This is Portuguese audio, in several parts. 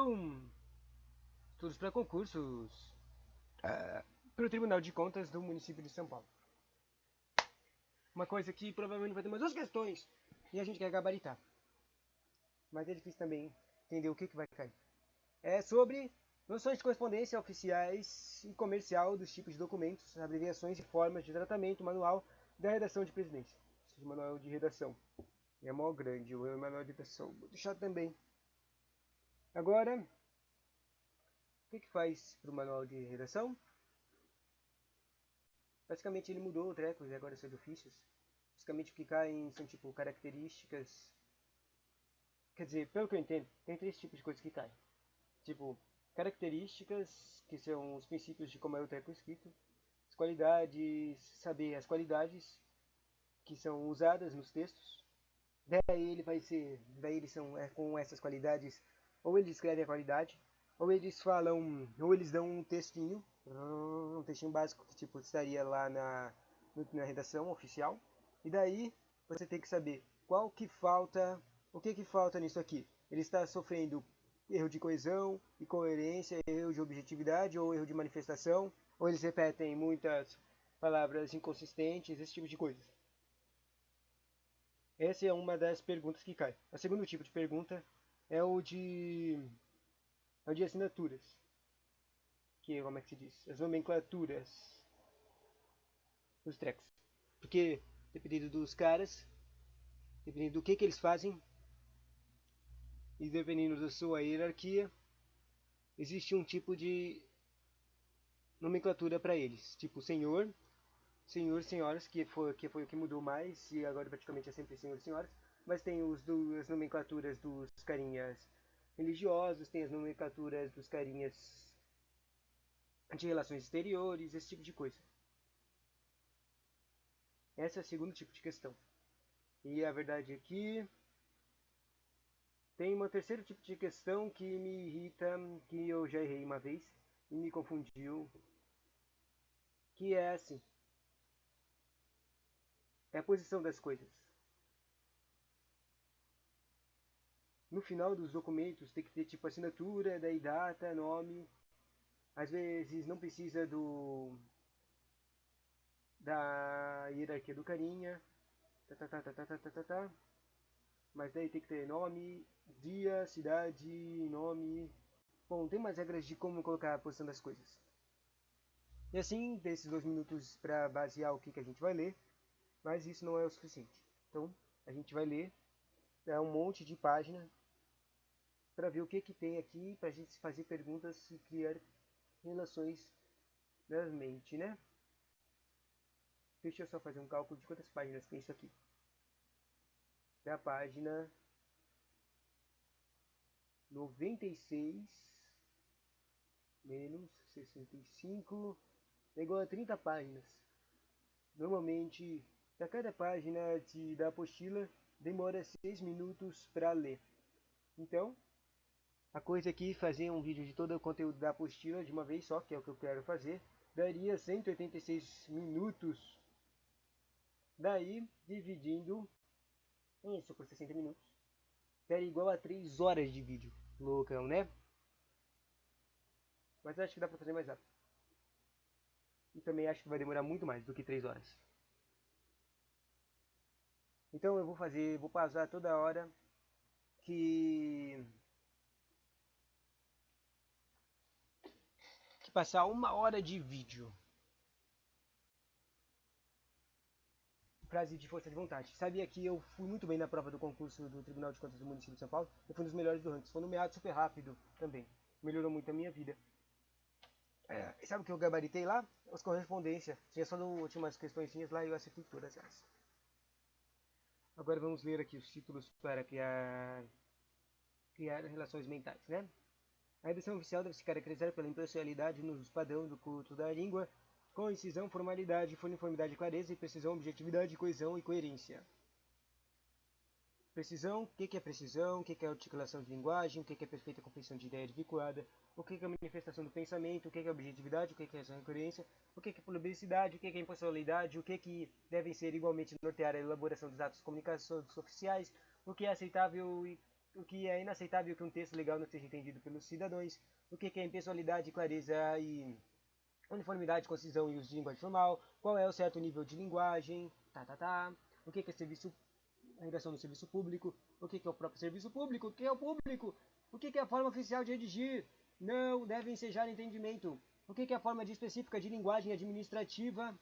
Então, estudos para concursos para o Tribunal de Contas do município de São Paulo. Uma coisa que provavelmente vai ter umas duas questões e a gente quer gabaritar. Mas é difícil também entender o que vai cair. É sobre noções de correspondência oficiais e comercial dos tipos de documentos, abreviações e formas de tratamento, manual da redação de presidência. Ou seja, manual de redação. É mó grande, o manual de redação. Vou deixar também. Agora, o que faz para o manual de redação? Basicamente ele mudou o treco e agora são de ofícios. Basicamente o que caem são tipo características. Quer dizer, pelo que eu entendo, tem três tipos de coisas que caem. Tipo, características, que são os princípios de como é o treco escrito. As qualidades, saber as qualidades que são usadas nos textos. Daí eles são com essas qualidades, ou eles escrevem a qualidade, ou eles falam, ou eles dão um textinho básico que tipo estaria lá na redação oficial. E daí você tem que saber o que falta nisso aqui. Ele está sofrendo erro de coesão e coerência, erro de objetividade ou erro de manifestação, ou eles repetem muitas palavras inconsistentes, esse tipo de coisas. Essa é uma das perguntas que cai. O segundo tipo de pergunta é o de assinaturas. Que como é que se diz? As nomenclaturas dos trecos. Porque, dependendo dos caras, dependendo do que eles fazem, e dependendo da sua hierarquia, existe um tipo de nomenclatura para eles. Tipo senhor, senhoras, que foi o que mudou mais, e agora praticamente é sempre senhor e senhoras. Mas tem as nomenclaturas dos carinhas religiosos, tem as nomenclaturas dos carinhas de relações exteriores, esse tipo de coisa. Esse é o segundo tipo de questão. E a verdade é que tem um terceiro tipo de questão que me irrita, que eu já errei uma vez e me confundiu, que é assim, é a posição das coisas. No final dos documentos tem que ter tipo assinatura, daí data, nome. Às vezes não precisa da hierarquia do carinha. Mas daí tem que ter nome, dia, cidade, nome. Bom, tem mais regras de como colocar a posição das coisas. E assim, desses 2 minutos para basear o que a gente vai ler, mas isso não é o suficiente. Então, a gente vai ler um monte de página para ver o que tem aqui, para a gente fazer perguntas e criar relações na mente, né? Deixa eu só fazer um cálculo de quantas páginas tem isso aqui. Da página 96 menos 65 é igual a 30 páginas. Normalmente, para cada página da apostila, demora 6 minutos para ler. Então, a coisa aqui, fazer um vídeo de todo o conteúdo da apostila de uma vez só, que é o que eu quero fazer, daria 186 minutos. Daí, dividindo isso por 60 minutos, daria igual a 3 horas de vídeo. Loucão, né? Mas acho que dá para fazer mais rápido. E também acho que vai demorar muito mais do que 3 horas. Então eu vou pausar toda hora que passar 1 hora de vídeo. Frase de força de vontade. Sabia que eu fui muito bem na prova do concurso do Tribunal de Contas do município de São Paulo? Eu fui um dos melhores do ranking. Foi nomeado super rápido também. Melhorou muito a minha vida. E sabe o que eu gabaritei lá? As correspondências. Tinha umas questões lá e eu acertei todas elas. Agora vamos ler aqui os títulos para criar relações mentais, né? A redação oficial deve se caracterizar pela impessoalidade nos padrões do culto da língua, com incisão, formalidade, uniformidade, clareza e precisão, objetividade, coesão e coerência. Precisão, o que é precisão, o que é articulação de linguagem, o que é perfeita compreensão de ideia articulada, o que é manifestação do pensamento, o que é objetividade, o que é coerência, o que é publicidade, o que é impessoalidade, o que devem ser igualmente nortear a elaboração dos atos de comunicação oficiais, o que é aceitável o que é inaceitável que um texto legal não seja entendido pelos cidadãos, o que é impessoalidade, clareza e uniformidade, concisão e uso de linguagem formal, qual é o certo nível de linguagem, o que é serviço, redação do serviço público, o que é o próprio serviço público, o que é o público, o que é a forma oficial de redigir, não deve ensejar entendimento, o que é a forma específica de linguagem administrativa,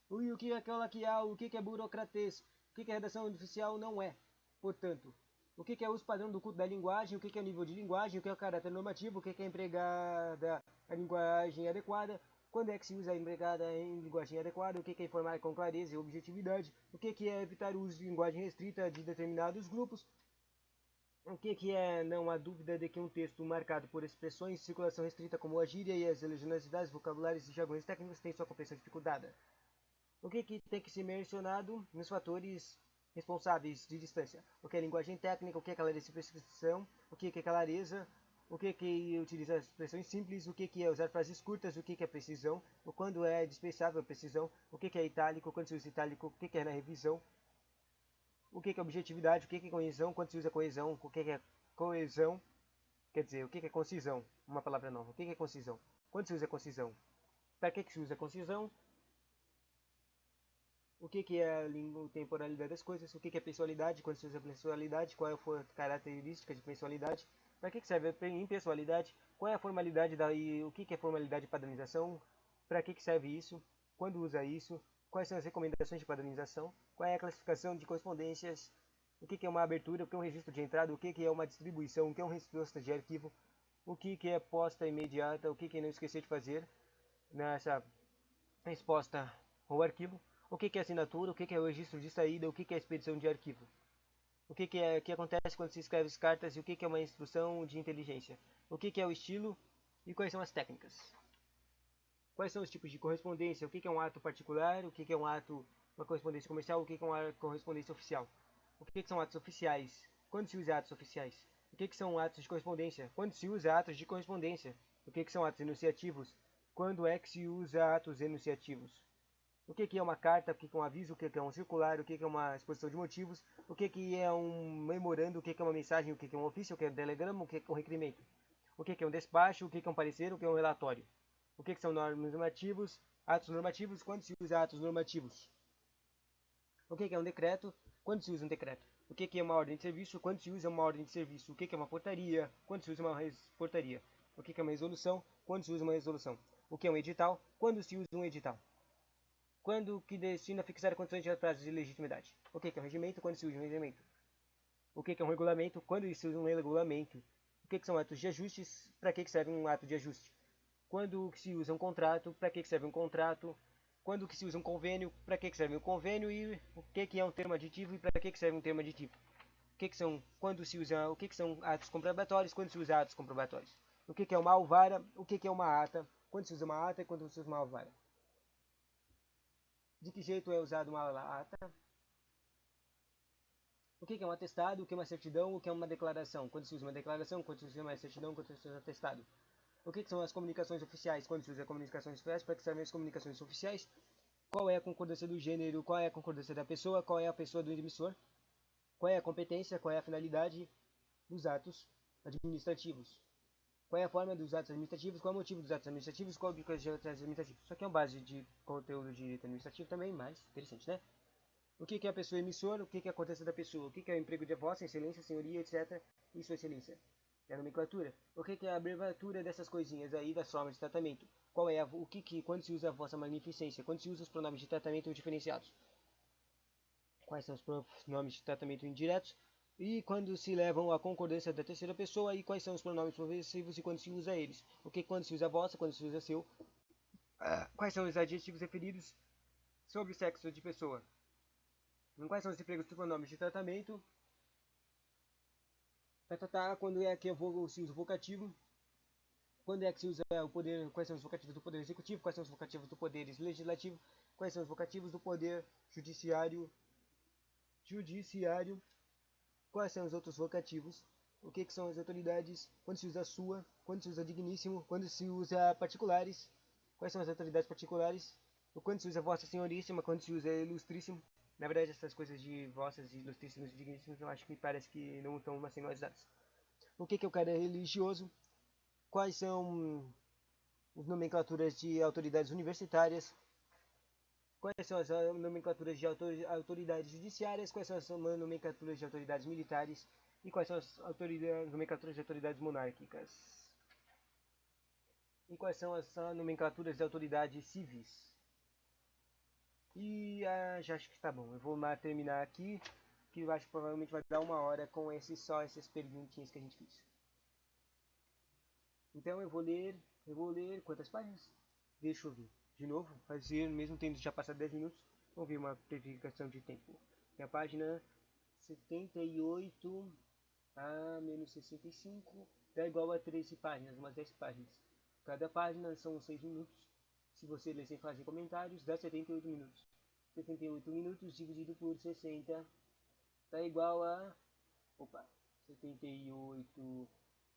o que é coloquial, o que é burocratês, o que é redação oficial não é, portanto, o que é o uso padrão do culto da linguagem, o que é o nível de linguagem, o que é o caráter normativo, o que é empregada a linguagem adequada, quando é que se usa a empregada em linguagem adequada, o que é informar com clareza e objetividade, o que é evitar o uso de linguagem restrita de determinados grupos, o que é não há dúvida de que um texto marcado por expressões de circulação restrita como a gíria e as religiosidades, vocabulários e jargões técnicos tem sua compreensão dificultada. O que tem que ser mencionado nos fatores responsáveis de distância? O que é linguagem técnica, o que é clareza e precisão, o que é clareza, o que utiliza expressões simples, o que é usar frases curtas, o que é precisão, o quando é dispensável precisão, o que é itálico, quando se usa itálico, o que é na revisão, o que é objetividade, o que é coesão, quando se usa coesão, o que é coesão, quer dizer, o que é concisão, uma palavra nova, o que é concisão, quando se usa concisão, para que se usa concisão, o que é a temporalidade das coisas, o que é pessoalidade, quando se usa pessoalidade, qual é a característica de pessoalidade, para que serve a impessoalidade, qual é a formalidade e o que é formalidade de padronização, para que serve isso, quando usa isso, quais são as recomendações de padronização, qual é a classificação de correspondências, o que é uma abertura, o que é um registro de entrada, o que é uma distribuição, o que é um resposta de arquivo, o que é posta imediata, o que não esquecer de fazer nessa resposta ao arquivo, o que é assinatura, o que é o registro de saída, o que é expedição de arquivo, o que acontece quando se escreve as cartas e o que é uma instrução de inteligência, o que é o estilo e quais são as técnicas. Quais são os tipos de correspondência, o que é um ato particular, o que é uma correspondência comercial, o que é uma correspondência oficial. O que são atos oficiais? Quando se usa atos oficiais? O que são atos de correspondência? Quando se usa atos de correspondência? O que são atos enunciativos? Quando é que se usa atos enunciativos? O que é uma carta, o que é um aviso, o que é um circular, o que é uma exposição de motivos, o que é um memorando, o que é uma mensagem, o que é um ofício, o que é um telegrama, o que é um requerimento, o que é um despacho, o que é um parecer, o que é um relatório, o que são normas normativos, atos normativos, quando se usa atos normativos, o que é um decreto, quando se usa um decreto, o que é uma ordem de serviço, quando se usa uma ordem de serviço, o que é uma portaria, quando se usa uma portaria, o que é uma resolução, quando se usa uma resolução, o que é um edital, quando se usa um edital. Quando que destina a fixar condições de prazo de legitimidade. O que é um regimento, quando se usa um regimento. O que é um regulamento, quando se usa um regulamento. O que são atos de ajustes, para que serve um ato de ajuste. Quando se usa um contrato, para que serve um contrato. Quando que se usa um convênio, para que serve um convênio e o que é um termo aditivo e para que serve um termo aditivo. O que são atos comprobatórios, quando se usa atos comprobatórios. O que é uma alvara, o que é uma ata, quando se usa uma ata e quando se usa uma alvara. De que jeito é usado uma ata? O que é um atestado? O que é uma certidão? O que é uma declaração? Quando se usa uma declaração? Quando se usa uma certidão? Quando se usa um atestado? O que são as comunicações oficiais? Quando se usa comunicações oficiais? Para que servem as comunicações oficiais? Qual é a concordância do gênero? Qual é a concordância da pessoa? Qual é a pessoa do emissor? Qual é a competência? Qual é a finalidade dos atos administrativos? Qual é a forma dos atos administrativos? Qual é o motivo dos atos administrativos? Qual é o objetivo dos atos administrativos? Isso aqui é uma base de conteúdo de direito administrativo também, mais interessante, né? O que é a pessoa emissora? O que é a acontece da pessoa? O que é o emprego de vossa, excelência, senhoria, etc. E sua excelência? É a nomenclatura. O que é a abreviatura dessas coisinhas aí das formas de tratamento? Qual é quando se usa a vossa magnificência? Quando se usa os pronomes de tratamento diferenciados? Quais são os pronomes de tratamento indiretos? E quando se levam à concordância da terceira pessoa? E quais são os pronomes possessivos e quando se usa eles? O que quando se usa vossa, quando se usa seu? Quais são os adjetivos referidos sobre o sexo de pessoa? Quais são os empregos dos pronomes de tratamento? Quando é que se usa o vocativo? Quando é que se usa o poder? Quais são os vocativos do poder executivo? Quais são os vocativos do poder legislativo? Quais são os vocativos do poder judiciário? Quais são os outros vocativos? O que são as autoridades? Quando se usa sua? Quando se usa digníssimo? Quando se usa particulares? Quais são as autoridades particulares? Quando se usa vossa senhoríssima? Quando se usa ilustríssimo? Na verdade, essas coisas de vossas ilustríssimas e digníssimas, eu acho que parece que não estão sendo usadas. O que o cara é religioso? Quais são as nomenclaturas de autoridades universitárias? Quais são as nomenclaturas de autoridades judiciárias? Quais são as nomenclaturas de autoridades militares? E quais são as nomenclaturas de autoridades monárquicas? E quais são as nomenclaturas de autoridades civis? E já acho que está bom. Eu vou terminar aqui, que eu acho que provavelmente vai dar 1 hora com só essas perguntinhas que a gente fez. Então eu vou ler quantas páginas? Deixa eu ver. De novo, fazer, mesmo tendo já passado 10 minutos, vamos ver uma verificação de tempo. É a página 78 a menos 65 dá igual a 13 páginas, umas 10 páginas. Cada página são 6 minutos. Se você ler sem fazer comentários, dá 78 minutos. 78 minutos dividido por 60 dá igual a... Opa! 78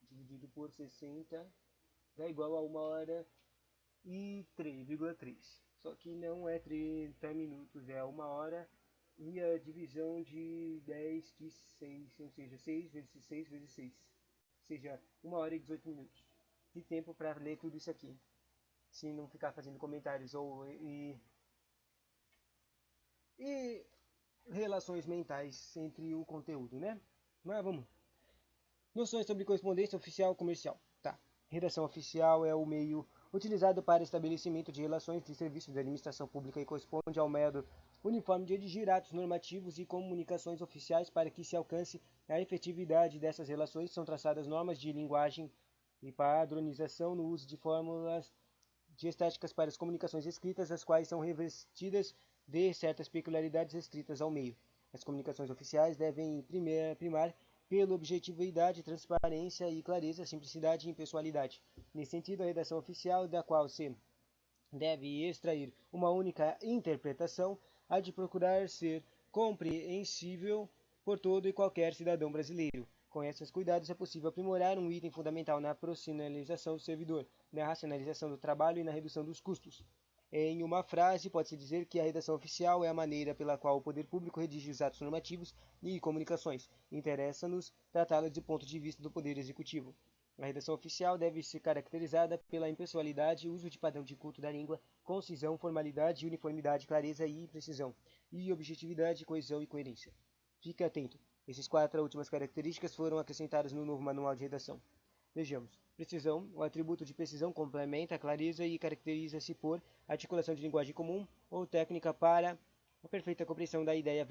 dividido por 60 dá igual a 1 hora e 3,3. Só que não é 30 minutos, é 1 hora e a divisão de 10 de 6, ou seja, 6 vezes 6 vezes 6. Ou seja, 1 hora e 18 minutos de tempo para ler tudo isso aqui. Se não ficar fazendo comentários e relações mentais entre o conteúdo, né? Mas vamos. Noções sobre correspondência oficial comercial. Tá. Redação oficial é o meio utilizado para estabelecimento de relações de serviços de administração pública e corresponde ao método uniforme de redigir atos normativos e comunicações oficiais para que se alcance a efetividade dessas relações. São traçadas normas de linguagem e padronização no uso de fórmulas de estéticas para as comunicações escritas, as quais são revestidas de certas peculiaridades restritas ao meio. As comunicações oficiais devem primar pela objetividade, transparência e clareza, simplicidade e impessoalidade. Nesse sentido, a redação oficial, da qual se deve extrair uma única interpretação, há de procurar ser compreensível por todo e qualquer cidadão brasileiro. Com esses cuidados, é possível aprimorar um item fundamental na profissionalização do servidor, na racionalização do trabalho e na redução dos custos. Em uma frase, pode-se dizer que a redação oficial é a maneira pela qual o poder público redige os atos normativos e comunicações. Interessa-nos tratá-la do ponto de vista do poder executivo. A redação oficial deve ser caracterizada pela impessoalidade, uso de padrão de culto da língua, concisão, formalidade, uniformidade, clareza e precisão, e objetividade, coesão e coerência. Fique atento. Essas 4 últimas características foram acrescentadas no novo manual de redação. Vejamos. Precisão. O atributo de precisão complementa a clareza e caracteriza-se por articulação de linguagem comum ou técnica para a perfeita compreensão da ideia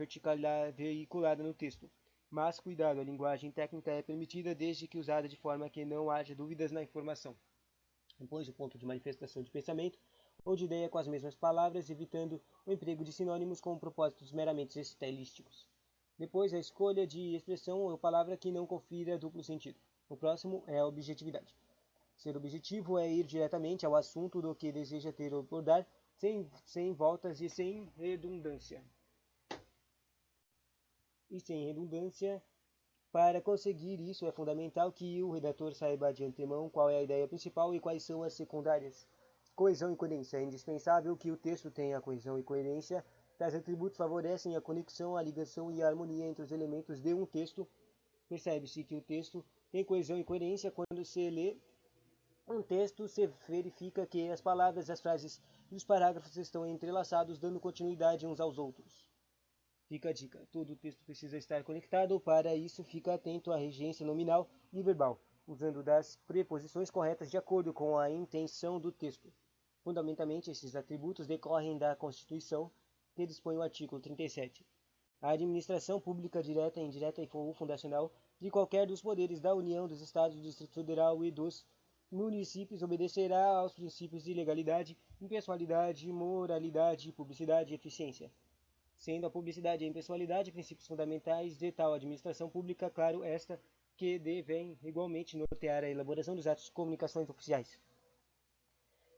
veiculada no texto. Mas cuidado, a linguagem técnica é permitida desde que usada de forma que não haja dúvidas na informação. Depois, o ponto de manifestação de pensamento ou de ideia com as mesmas palavras, evitando o emprego de sinônimos com propósitos meramente estilísticos. Depois, a escolha de expressão ou palavra que não confira duplo sentido. O próximo é a objetividade. Ser objetivo é ir diretamente ao assunto do que deseja ter ou abordar, sem voltas e sem redundância. Para conseguir isso, é fundamental que o redator saiba de antemão qual é a ideia principal e quais são as secundárias. Coesão e coerência. É indispensável que o texto tenha coesão e coerência. Tais atributos favorecem a conexão, a ligação e a harmonia entre os elementos de um texto. Percebe-se que o texto tem coesão e coerência quando se lê um texto, se verifica que as palavras, as frases e os parágrafos estão entrelaçados, dando continuidade uns aos outros. Fica a dica, todo o texto precisa estar conectado, para isso fica atento à regência nominal e verbal, usando das preposições corretas de acordo com a intenção do texto. Fundamentalmente, esses atributos decorrem da Constituição, que dispõe o artigo 37. A administração pública direta, indireta e fundacional de qualquer dos poderes da União, dos Estados, do Distrito Federal e dos municípios obedecerá aos princípios de legalidade, impessoalidade, moralidade, publicidade e eficiência. Sendo a publicidade e a impessoalidade princípios fundamentais de tal administração pública, claro, esta que devem igualmente nortear a elaboração dos atos de comunicações oficiais.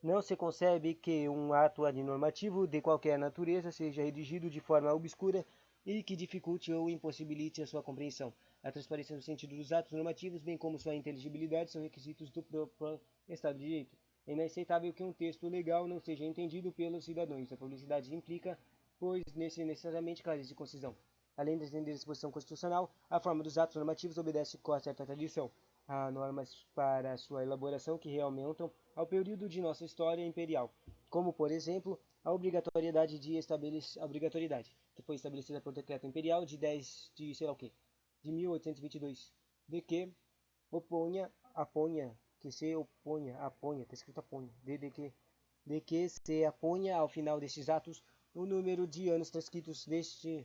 Não se concebe que um ato normativo de qualquer natureza seja redigido de forma obscura e que dificulte ou impossibilite a sua compreensão. A transparência no sentido dos atos normativos, bem como sua inteligibilidade, são requisitos do próprio Estado de Direito. É inaceitável que um texto legal não seja entendido pelos cidadãos. A publicidade implica pois necessariamente claras de concisão. Além de atender a disposição constitucional, a forma dos atos normativos obedece a certa tradição. Há normas para sua elaboração que remontam ao período de nossa história imperial, como, por exemplo, a obrigatoriedade, que foi estabelecida por decreto imperial de 10 de sei lá o quê, de 1822, de que tá escrito aponha, de que se aponha ao final destes atos o número de anos transcritos desde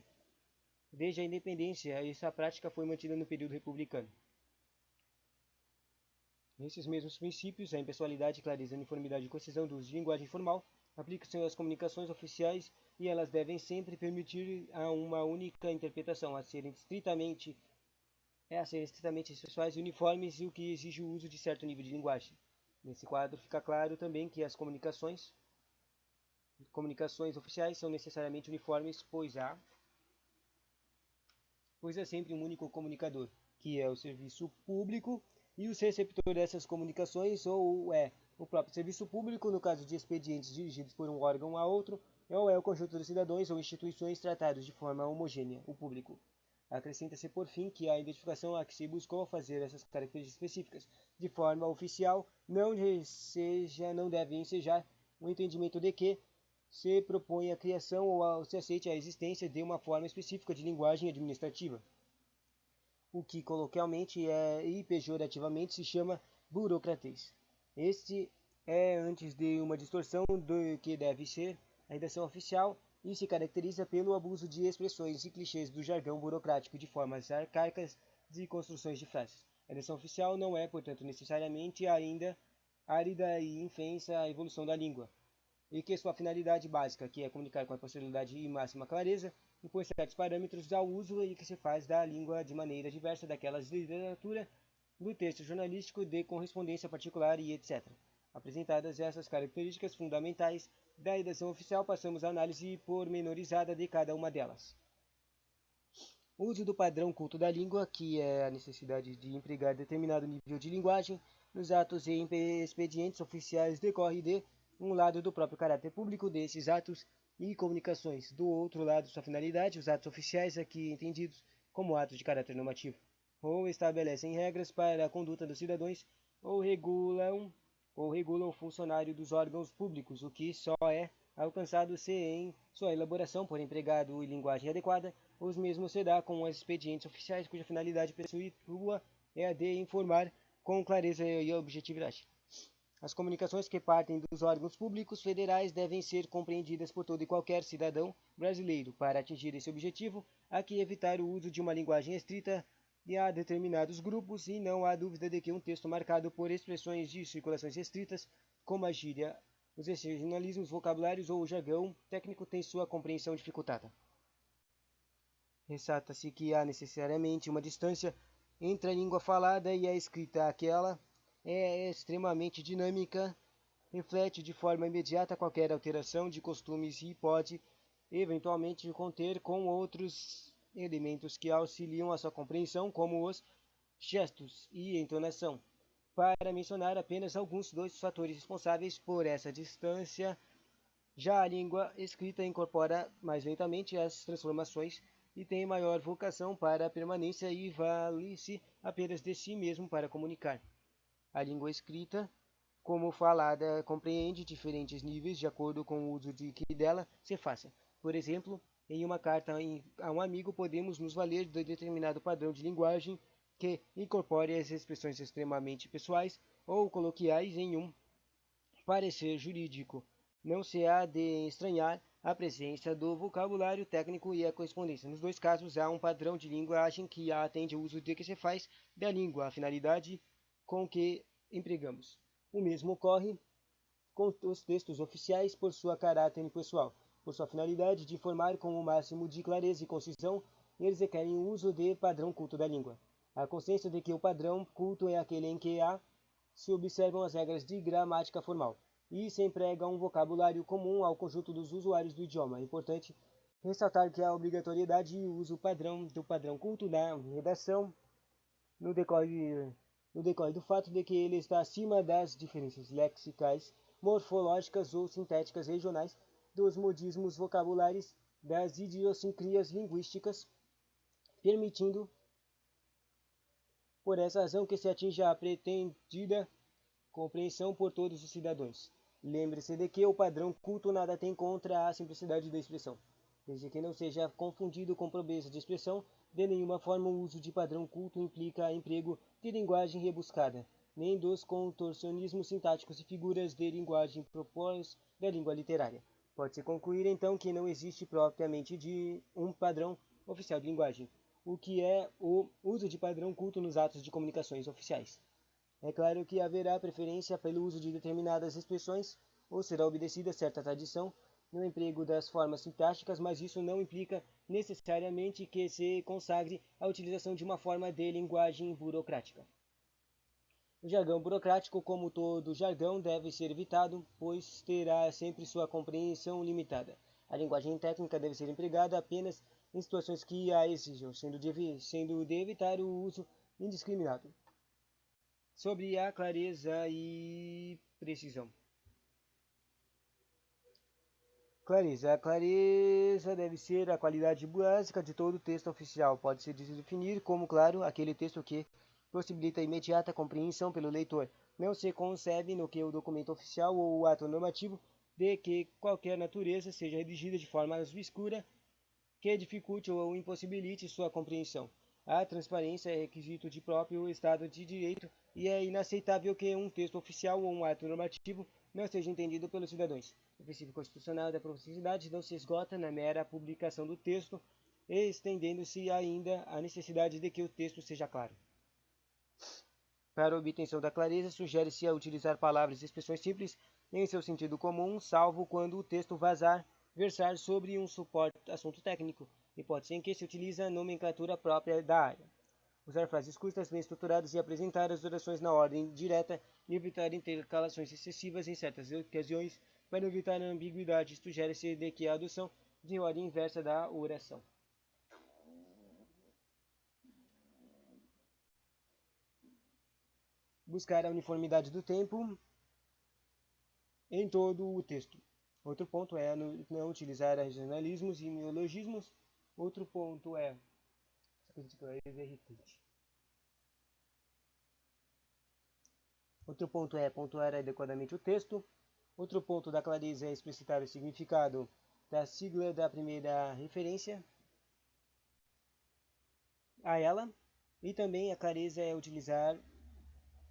a independência. Essa prática foi mantida no período republicano. Nesses mesmos princípios, a impessoalidade, clareza, uniformidade e concisão do uso de linguagem formal aplicam-se às comunicações oficiais e elas devem sempre permitir a uma única interpretação, a serem estritamente pessoais e uniformes, e o que exige o uso de certo nível de linguagem. Nesse quadro fica claro também que as comunicações oficiais são necessariamente uniformes, pois há sempre um único comunicador, que é o serviço público, e o receptor dessas comunicações ou é o próprio serviço público, no caso de expedientes dirigidos por um órgão a outro, ou é o conjunto de cidadãos ou instituições tratados de forma homogênea, o público. Acrescenta-se, por fim, que a identificação a que se buscou fazer essas características específicas de forma oficial não deve ensejar o entendimento de que se propõe a criação ou se aceite a existência de uma forma específica de linguagem administrativa, o que coloquialmente e pejorativamente se chama burocratês. Este é antes de uma distorção do que deve ser a redação oficial e se caracteriza pelo abuso de expressões e clichês do jargão burocrático de formas arcaicas de construções de frases. A redação oficial não é, portanto, necessariamente ainda árida e infensa a evolução da língua, e que sua finalidade básica, que é comunicar com a possibilidade e máxima clareza, impõe certos parâmetros ao uso e que se faz da língua de maneira diversa daquelas de literatura, do texto jornalístico, de correspondência particular e etc. Apresentadas essas características fundamentais da redação oficial, passamos à análise pormenorizada de cada uma delas. O uso do padrão culto da língua, que é a necessidade de empregar determinado nível de linguagem nos atos e expedientes oficiais, decorre de um lado do próprio caráter público desses atos e comunicações, do outro lado sua finalidade, os atos oficiais aqui entendidos como atos de caráter normativo, ou estabelecem regras para a conduta dos cidadãos, ou regulam o funcionário dos órgãos públicos, o que só é alcançado se em sua elaboração por empregado e linguagem adequada, os mesmos se dá com os expedientes oficiais cuja finalidade pessoa é a de informar com clareza e objetividade. As comunicações que partem dos órgãos públicos federais devem ser compreendidas por todo e qualquer cidadão brasileiro. Para atingir esse objetivo, há que evitar o uso de uma linguagem estrita a determinados grupos, e não há dúvida de que um texto marcado por expressões de circulações restritas, como a gíria, os regionalismos, vocabulários ou o jargão técnico, tem sua compreensão dificultada. Ressalta-se que há necessariamente uma distância entre a língua falada e a escrita. Aquela é extremamente dinâmica, reflete de forma imediata qualquer alteração de costumes e pode, eventualmente, conter com outros elementos que auxiliam a sua compreensão, como os gestos e entonação, para mencionar apenas alguns dos fatores responsáveis por essa distância. Já a língua escrita incorpora mais lentamente as transformações e tem maior vocação para a permanência e vale-se apenas de si mesmo para comunicar. A língua escrita, como falada, compreende diferentes níveis de acordo com o uso de que dela se faça. Por exemplo, em uma carta a um amigo podemos nos valer de determinado padrão de linguagem que incorpore as expressões extremamente pessoais ou coloquiais em um parecer jurídico. Não se há de estranhar a presença do vocabulário técnico e a correspondência. Nos dois casos, há um padrão de linguagem que atende ao uso de que se faz da língua, a finalidade com que empregamos. O mesmo ocorre com os textos oficiais por sua caráter impessoal. Por sua finalidade de informar com o máximo de clareza e concisão, eles requerem o uso de padrão culto da língua. A consciência de que o padrão culto é aquele em que se observam as regras de gramática formal e se emprega um vocabulário comum ao conjunto dos usuários do idioma. É importante ressaltar que a obrigatoriedade e o uso padrão do padrão culto na redação no decorre do fato de que ele está acima das diferenças lexicais, morfológicas ou sintéticas regionais, dos modismos vocabulares das idiosincrasias linguísticas, permitindo, por essa razão, que se atinja a pretendida compreensão por todos os cidadãos. Lembre-se de que o padrão culto nada tem contra a simplicidade da expressão, desde que não seja confundido com pobreza de expressão. De nenhuma forma o uso de padrão culto implica emprego de linguagem rebuscada, nem dos contorcionismos sintáticos e figuras de linguagem próprios da língua literária. Pode-se concluir, então, que não existe propriamente de um padrão oficial de linguagem, o que é o uso de padrão culto nos atos de comunicações oficiais. É claro que haverá preferência pelo uso de determinadas expressões, ou será obedecida certa tradição no emprego das formas sintáticas, mas isso não implica necessariamente que se consagre a utilização de uma forma de linguagem burocrática. O jargão burocrático, como todo jargão, deve ser evitado, pois terá sempre sua compreensão limitada. A linguagem técnica deve ser empregada apenas em situações que a exijam, sendo de evitar o uso indiscriminado. Sobre a clareza e precisão. Clareza. A clareza deve ser a qualidade básica de todo texto oficial. Pode-se definir como claro aquele texto que possibilita a imediata compreensão pelo leitor. Não se concebe no que o documento oficial ou o ato normativo de que qualquer natureza seja redigida de forma obscura que dificulte ou impossibilite sua compreensão. A transparência é requisito de próprio Estado de Direito e é inaceitável que um texto oficial ou um ato normativo não seja entendido pelos cidadãos. O princípio constitucional da proximidade não se esgota na mera publicação do texto, estendendo-se ainda a necessidade de que o texto seja claro. Para a obtenção da clareza, sugere-se a utilizar palavras e expressões simples em seu sentido comum, salvo quando o texto versar sobre um assunto técnico, hipótese em que se utiliza a nomenclatura própria da área. Usar frases curtas, bem estruturadas e apresentar as orações na ordem direta e evitar intercalações excessivas em certas ocasiões para evitar a ambiguidade. Sugere-se de que a adoção de ordem inversa da oração. Buscar a uniformidade do tempo em todo o texto. Outro ponto é não utilizar regionalismos e neologismos. Outro ponto é... Outro ponto é pontuar adequadamente o texto. Outro ponto da clareza é explicitar o significado da sigla da primeira referência a ela. E também a clareza é utilizar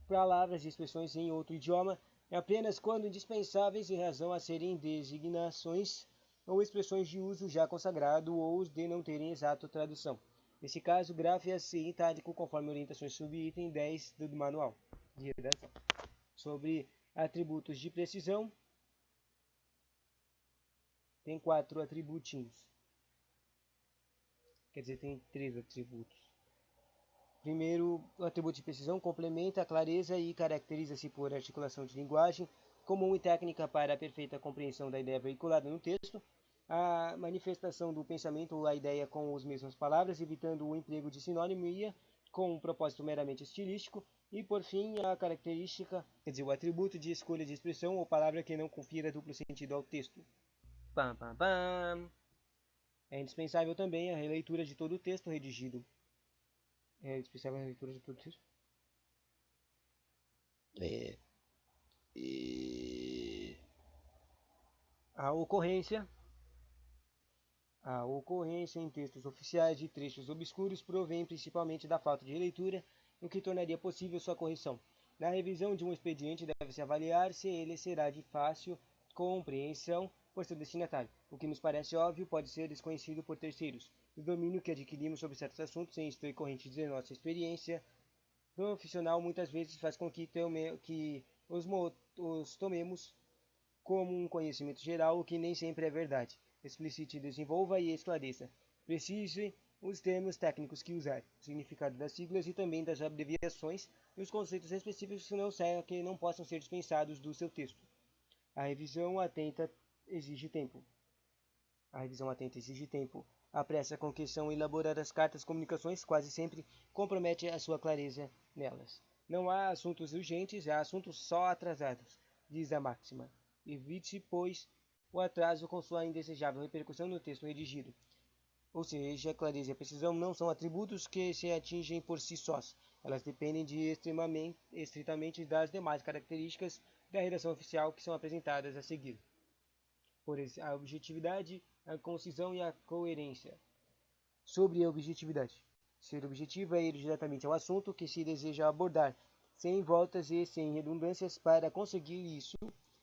palavras e expressões em outro idioma apenas quando indispensáveis em razão a serem designações ou expressões de uso já consagrado ou de não terem exata tradução. Nesse caso, grafe-as em itálico conforme orientações subitem 10 do manual de redação. Sobre atributos de precisão, tem 4 atributinhos. Quer dizer, tem 3 atributos. Primeiro, o atributo de precisão complementa a clareza e caracteriza-se por articulação de linguagem comum e técnica para a perfeita compreensão da ideia veiculada no texto, a manifestação do pensamento ou a ideia com as mesmas palavras, evitando o emprego de sinonimia com um propósito meramente estilístico, e por fim a característica, quer dizer, o atributo de escolha de expressão ou palavra que não confira duplo sentido ao texto. Pam, pam, pam. É indispensável também a releitura de todo o texto redigido. É indispensável a releitura de todo o texto. A ocorrência em textos oficiais de trechos obscuros provém principalmente da falta de releitura, o que tornaria possível sua correção. Na revisão de um expediente deve-se avaliar se ele será de fácil compreensão por seu destinatário. O que nos parece óbvio pode ser desconhecido por terceiros. O domínio que adquirimos sobre certos assuntos em decorrente de nossa experiência profissional muitas vezes faz com que os tomemos como um conhecimento geral, o que nem sempre é verdade. Explicite, desenvolva e esclareça. Precise os termos técnicos que usar, o significado das siglas e também das abreviações e os conceitos específicos que não possam ser dispensados do seu texto. A revisão atenta exige tempo. A pressa com que são elaboradas cartas comunicações quase sempre compromete a sua clareza nelas. Não há assuntos urgentes, há assuntos só atrasados, diz a máxima. Evite, pois, o atraso com sua indesejável repercussão no texto redigido. Ou seja, a clareza e a precisão não são atributos que se atingem por si sós. Elas dependem estritamente das demais características da redação oficial que são apresentadas a seguir. Por a objetividade, a concisão e a coerência. Sobre a objetividade. Ser objetivo é ir diretamente ao assunto que se deseja abordar, sem voltas e sem redundâncias. Para conseguir isso,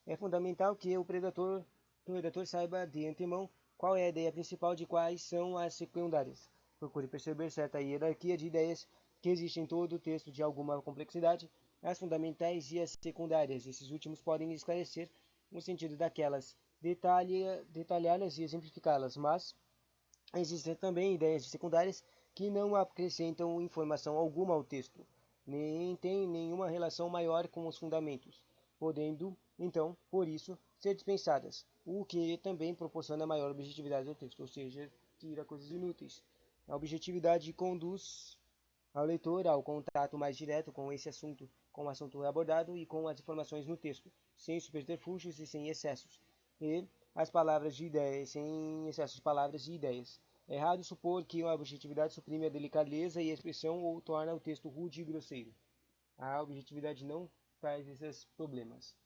é fundamental que o redator saiba de antemão qual é a ideia principal de quais são as secundárias. Procure perceber certa hierarquia de ideias que existe em todo o texto de alguma complexidade, as fundamentais e as secundárias. Esses últimos podem esclarecer o sentido daquelas, detalhá-las e exemplificá-las, mas existem também ideias secundárias que não acrescentam informação alguma ao texto, nem têm nenhuma relação maior com os fundamentos, podendo, então, por isso, ser dispensadas, o que também proporciona maior objetividade ao texto, ou seja, tira coisas inúteis. A objetividade conduz ao leitor ao contato mais direto com o assunto abordado e com as informações no texto, sem subterfúgios e sem excessos, e as palavras de ideias, sem excesso de palavras e ideias. É errado supor que a objetividade suprime a delicadeza e a expressão ou torna o texto rude e grosseiro. A objetividade não faz esses problemas.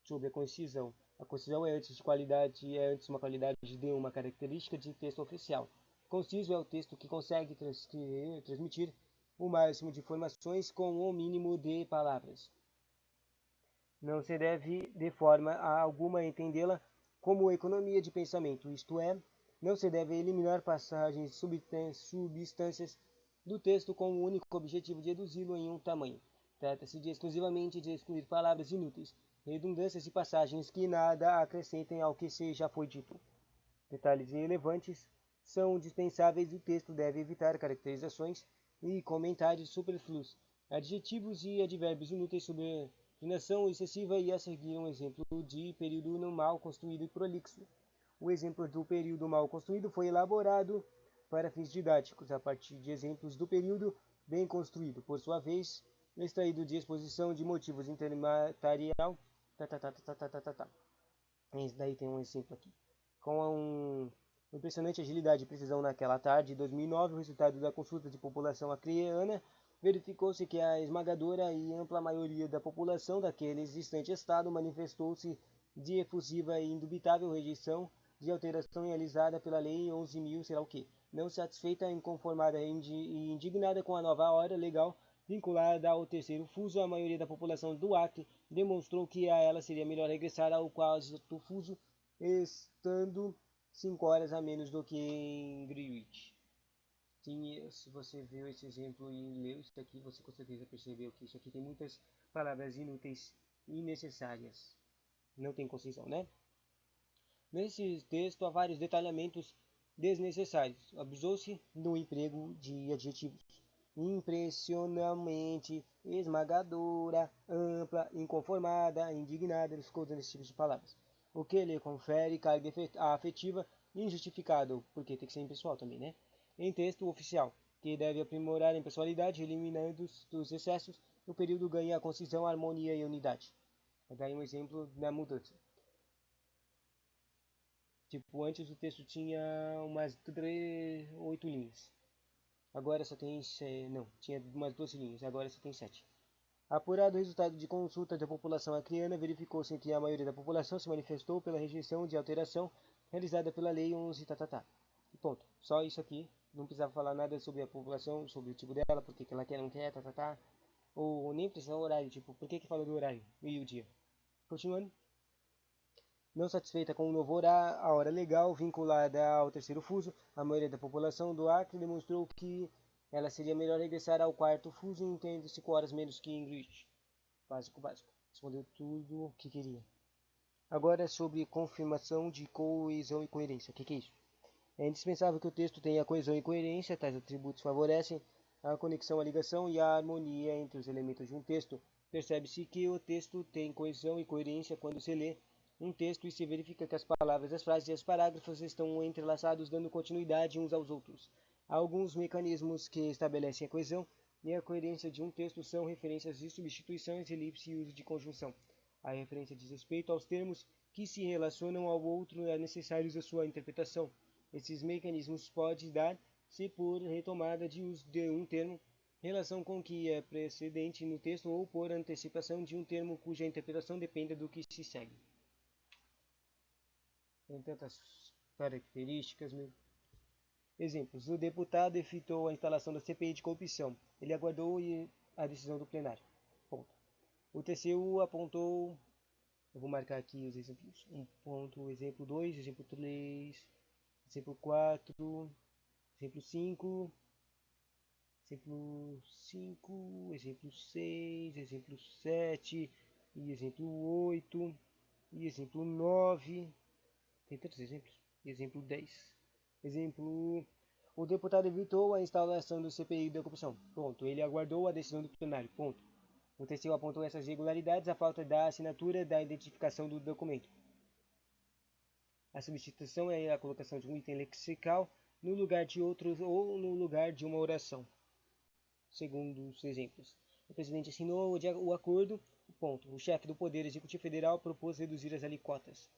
Sobre a concisão. A concisão é antes uma qualidade de uma característica de texto oficial. Conciso é o texto que consegue transmitir o máximo de informações com o mínimo de palavras. Não se deve, de forma alguma, entendê-la como economia de pensamento, isto é, não se deve eliminar passagens substâncias do texto com o único objetivo de reduzi-lo em um tamanho. Trata-se exclusivamente de excluir palavras inúteis, redundâncias e passagens que nada acrescentem ao que já foi dito. Detalhes irrelevantes são dispensáveis e o texto deve evitar caracterizações e comentários superfluos, adjetivos e advérbios inúteis, subordinação excessiva e a seguir um exemplo de período mal construído e prolixo. O exemplo do período mal construído foi elaborado para fins didáticos, a partir de exemplos do período bem construído, por sua vez, extraído de exposição de motivos intermaterial. Esse daí tem um exemplo aqui. Com impressionante agilidade e precisão naquela tarde de 2009, o resultado da consulta de população acreana verificou-se que a esmagadora e ampla maioria da população daquele existente estado manifestou-se de efusiva e indubitável rejeição de alteração realizada pela Lei 11.000, sei lá o que, não satisfeita, inconformada e indignada com a nova ordem legal vinculada ao terceiro fuso. A maioria da população do Acre demonstrou que a ela seria melhor regressar ao quarto fuso, estando 5 horas a menos do que em Greenwich. Sim, se você viu esse exemplo e leu isso aqui, você com certeza percebeu que isso aqui tem muitas palavras inúteis e necessárias. Não tem concisão, né? Nesse texto há vários detalhamentos desnecessários. Abusou-se no emprego de adjetivos impressionalmente, esmagadora, ampla, inconformada, indignada. Ele ficou usando esse tipo de palavras, o que lhe confere carga afetiva injustificável, porque tem que ser impessoal também, né? Em texto oficial, que deve aprimorar a impessoalidade, eliminando os excessos, o período ganha a concisão, a harmonia e a unidade. Daí um exemplo da mudança. Tipo, antes o texto tinha umas 8 linhas. Agora só tem... Não, tinha umas 12 linhas. Agora só tem 7. Apurado o resultado de consulta da população acreana, verificou-se que a maioria da população se manifestou pela rejeição de alteração realizada pela Lei 11... E ponto. Só isso aqui. Não precisava falar nada sobre a população, sobre o tipo dela, por que ela quer, não quer, Ou nem precisava o horário, tipo, por que falou do horário e o dia. Continuando. Não satisfeita com o novo horário, a hora legal vinculada ao terceiro fuso, a maioria da população do Acre demonstrou que ela seria melhor regressar ao quarto fuso em tendo 5 horas menos que em Greenwich. Básico. Respondeu tudo o que queria. Agora sobre confirmação de coesão e coerência. O que é isso? É indispensável que o texto tenha coesão e coerência. Tais atributos favorecem a conexão, a ligação e a harmonia entre os elementos de um texto. Percebe-se que o texto tem coesão e coerência quando se lê um texto e se verifica que as palavras, as frases e os parágrafos estão entrelaçados, dando continuidade uns aos outros. Alguns mecanismos que estabelecem a coesão e a coerência de um texto são referências de substituições, elipse e uso de conjunção. A referência diz respeito aos termos que se relacionam ao outro necessários à sua interpretação. Esses mecanismos podem dar-se por retomada de uso de um termo, relação com que é precedente no texto, ou por antecipação de um termo cuja interpretação dependa do que se segue. Tem tantas características, meu. Exemplos. O deputado efetuou a instalação da CPI de corrupção. Ele aguardou a decisão do plenário. Ponto. O TCU apontou... Eu vou marcar aqui os exemplos. Um ponto, exemplo 2, exemplo 3, exemplo 4, exemplo 5, exemplo 5, exemplo 6, exemplo 7, e exemplo 8, e exemplo 9. Tem tantos exemplos. Exemplo 10. Exemplo... O deputado evitou a instalação do CPI da corrupção. Ponto. Ele aguardou a decisão do plenário. Ponto. O TCU apontou essas irregularidades, a falta da assinatura da identificação do documento. A substituição é a colocação de um item lexical no lugar de outros ou no lugar de uma oração. Segundo os exemplos. O presidente assinou o acordo. Ponto. O chefe do Poder Executivo Federal propôs reduzir as alíquotas.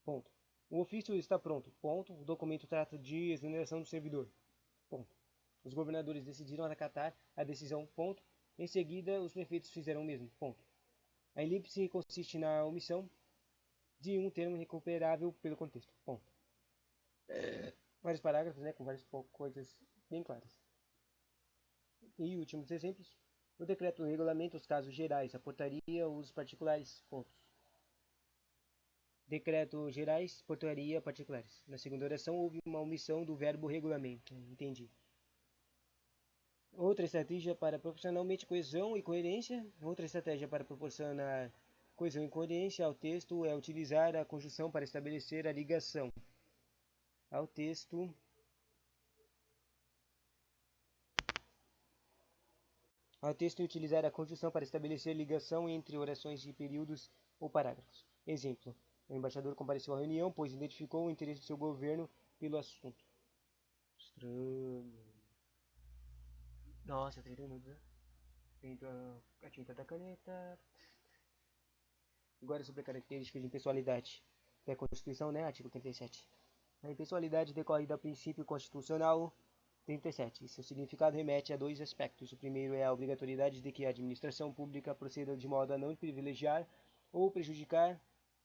Ponto. O ofício está pronto. Ponto. O documento trata de exoneração do servidor. Ponto. Os governadores decidiram acatar a decisão. Ponto. Em seguida, os prefeitos fizeram o mesmo. Ponto. A elipse consiste na omissão de um termo recuperável pelo contexto. Ponto. Vários parágrafos, né, com várias coisas bem claras. E últimos exemplos. O decreto regulamenta os casos gerais, a portaria, os particulares. Pontos. Decreto gerais, portaria, particulares. Na segunda oração houve uma omissão do verbo regulamento. Entendi. Outra estratégia para proporcionalmente coesão e coerência. Outra estratégia para proporcionar coesão e coerência ao texto é utilizar a conjunção para estabelecer a ligação ao texto. Ao texto e utilizar a conjunção para estabelecer ligação entre orações de períodos ou parágrafos. Exemplo. O embaixador compareceu à reunião, pois identificou o interesse do seu governo pelo assunto. Estranho. Nossa, 30 minutos, né? Feito a tinta da caneta. Agora sobre a característica de impessoalidade da Constituição, né? Artigo 37. A impessoalidade decorre do princípio constitucional 37. Seu significado remete a dois aspectos. O primeiro é a obrigatoriedade de que a administração pública proceda de modo a não privilegiar ou prejudicar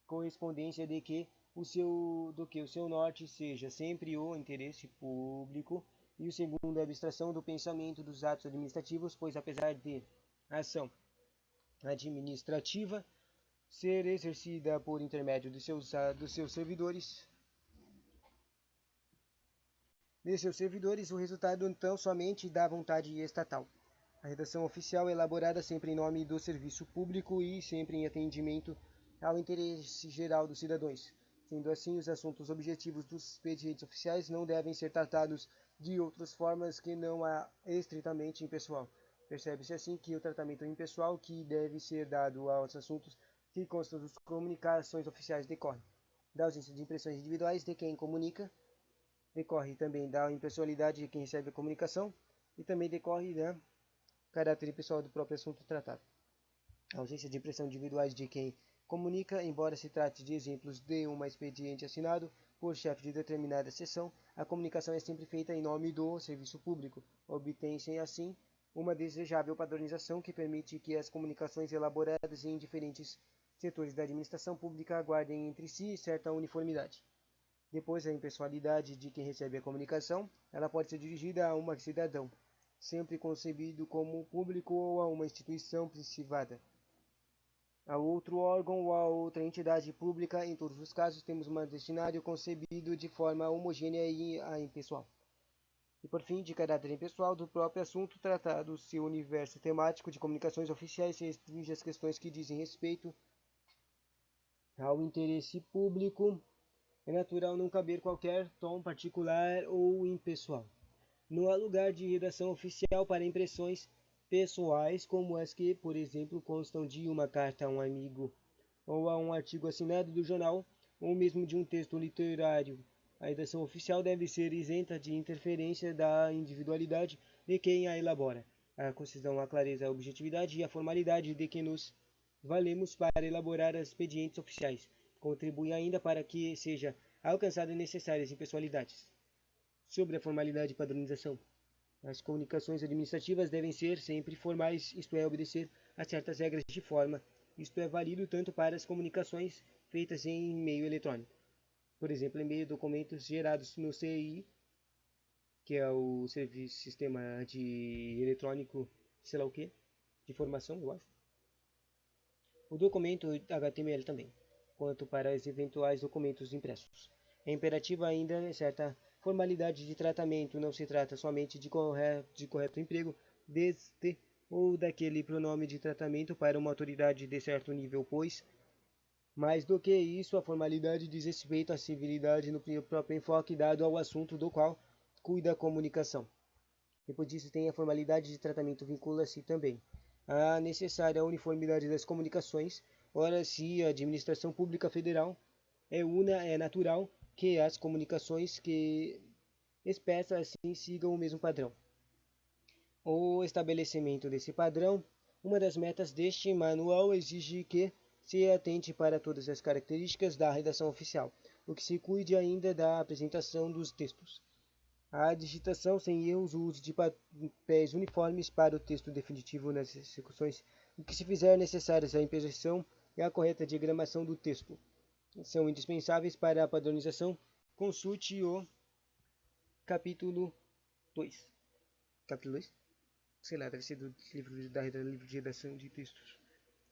correspondência de que o seu norte seja sempre o interesse público. E o segundo é a abstração do pensamento dos atos administrativos, pois apesar de a ação administrativa ser exercida por intermédio dos seus servidores, o resultado então somente da vontade estatal. A redação oficial é elaborada sempre em nome do serviço público e sempre em atendimento ao interesse geral dos cidadãos. Sendo assim, os assuntos objetivos dos expedientes oficiais não devem ser tratados de outras formas que não a estritamente impessoal. Percebe-se assim que o tratamento impessoal que deve ser dado aos assuntos que constam das comunicações oficiais decorre da ausência de impressões individuais de quem comunica, decorre também da impessoalidade de quem recebe a comunicação e também decorre da caráter impessoal do próprio assunto tratado. A ausência de impressão individuais de quem comunica, embora se trate de exemplos de um expediente assinado por chefe de determinada seção, a comunicação é sempre feita em nome do serviço público. Obtém-se assim uma desejável padronização que permite que as comunicações elaboradas em diferentes setores da administração pública guardem entre si certa uniformidade. Depois, a impessoalidade de quem recebe a comunicação, ela pode ser dirigida a um cidadão, sempre concebido como público, ou a uma instituição privada, a outro órgão ou a outra entidade pública. Em todos os casos, temos um destinatário concebido de forma homogênea e impessoal. E por fim, de caráter impessoal do próprio assunto tratado, seu universo temático de comunicações oficiais se restringe às questões que dizem respeito ao interesse público. É natural não caber qualquer tom particular ou impessoal. Não há lugar de redação oficial para impressões pessoais, como as que, por exemplo, constam de uma carta a um amigo ou a um artigo assinado do jornal, ou mesmo de um texto literário. A redação oficial deve ser isenta de interferência da individualidade de quem a elabora, a concisão, a clareza, a objetividade e a formalidade de que nos valemos para elaborar expedientes oficiais. contribui ainda para que seja alcançadas necessárias impessoalidades. Sobre a formalidade e padronização. As comunicações administrativas devem ser sempre formais, isto é, obedecer a certas regras de forma. Isto é válido tanto para as comunicações feitas em meio eletrônico, por exemplo, em meio de documentos gerados no CI, que é o serviço sistema de eletrônico, sei lá o que, de informação, eu acho. O documento HTML também, quanto para os eventuais documentos impressos. É imperativa ainda certa formalidade de tratamento, não se trata somente de correto emprego deste ou daquele pronome de tratamento para uma autoridade de certo nível, pois, mais do que isso, a formalidade diz respeito à civilidade no próprio enfoque dado ao assunto do qual cuida a comunicação. Depois disso, tem a formalidade de tratamento, vincula-se também à necessária uniformidade das comunicações. Ora, se a administração pública federal é una, é natural que as comunicações que expressa assim sigam o mesmo padrão. O estabelecimento desse padrão, uma das metas deste manual exige que se atente para todas as características da redação oficial, o que se cuide ainda da apresentação dos textos. A digitação sem erros, o uso de papéis uniformes para o texto definitivo nas execuções, o que se fizer necessárias a impressão e a correta diagramação do texto. São indispensáveis para a padronização. Consulte o capítulo 2. Capítulo 2? Sei lá, deve ser do livro de redação de textos.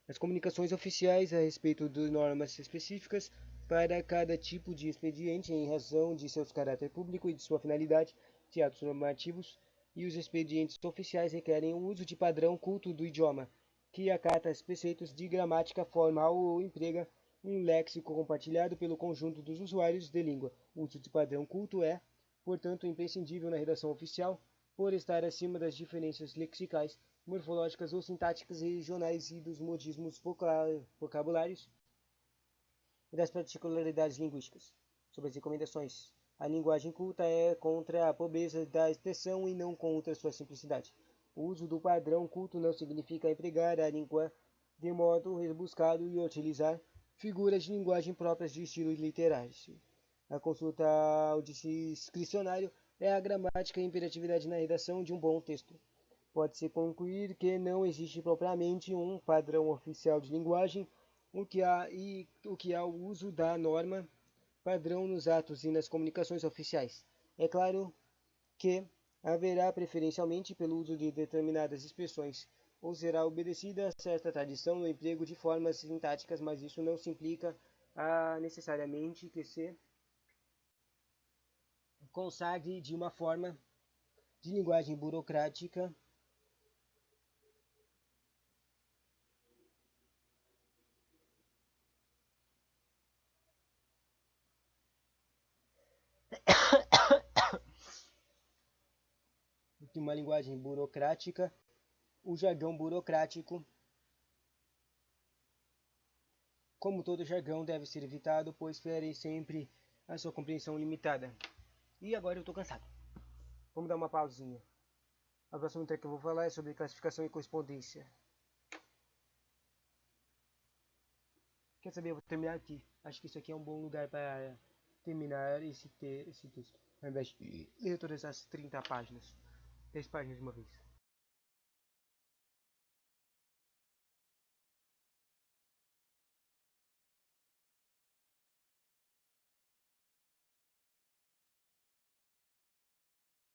As comunicações oficiais a respeito de normas específicas para cada tipo de expediente em razão de seu caráter público e de sua finalidade de atos normativos, e os expedientes oficiais requerem o uso de padrão culto do idioma, que acata os preceitos de gramática formal ou emprega um léxico compartilhado pelo conjunto dos usuários de língua. O uso de padrão culto é, portanto, imprescindível na redação oficial, por estar acima das diferenças lexicais, morfológicas ou sintáticas regionais e dos modismos vocabulários e das particularidades linguísticas. Sobre as recomendações, a linguagem culta é contra a pobreza da expressão e não contra sua simplicidade. O uso do padrão culto não significa empregar a língua de modo rebuscado e utilizar figuras de linguagem próprias de estilo literário. A consulta ao dicionário é a gramática e imperatividade na redação de um bom texto. Pode-se concluir que não existe propriamente um padrão oficial de linguagem, o que há o uso da norma padrão nos atos e nas comunicações oficiais. É claro que haverá preferencialmente pelo uso de determinadas expressões, ou será obedecida certa tradição no emprego de formas sintáticas, mas isso não se implica necessariamente que se consagre de uma forma de linguagem burocrática de uma linguagem burocrática, o jargão burocrático, como todo jargão, deve ser evitado, pois fere sempre a sua compreensão limitada. E agora eu estou cansado. Vamos dar uma pausinha. A próxima tema que eu vou falar é sobre classificação e correspondência. Quer saber? Eu vou terminar aqui. Acho que isso aqui é um bom lugar para terminar esse texto, ao invés de ler todas as 30 páginas, 10 páginas de uma vez.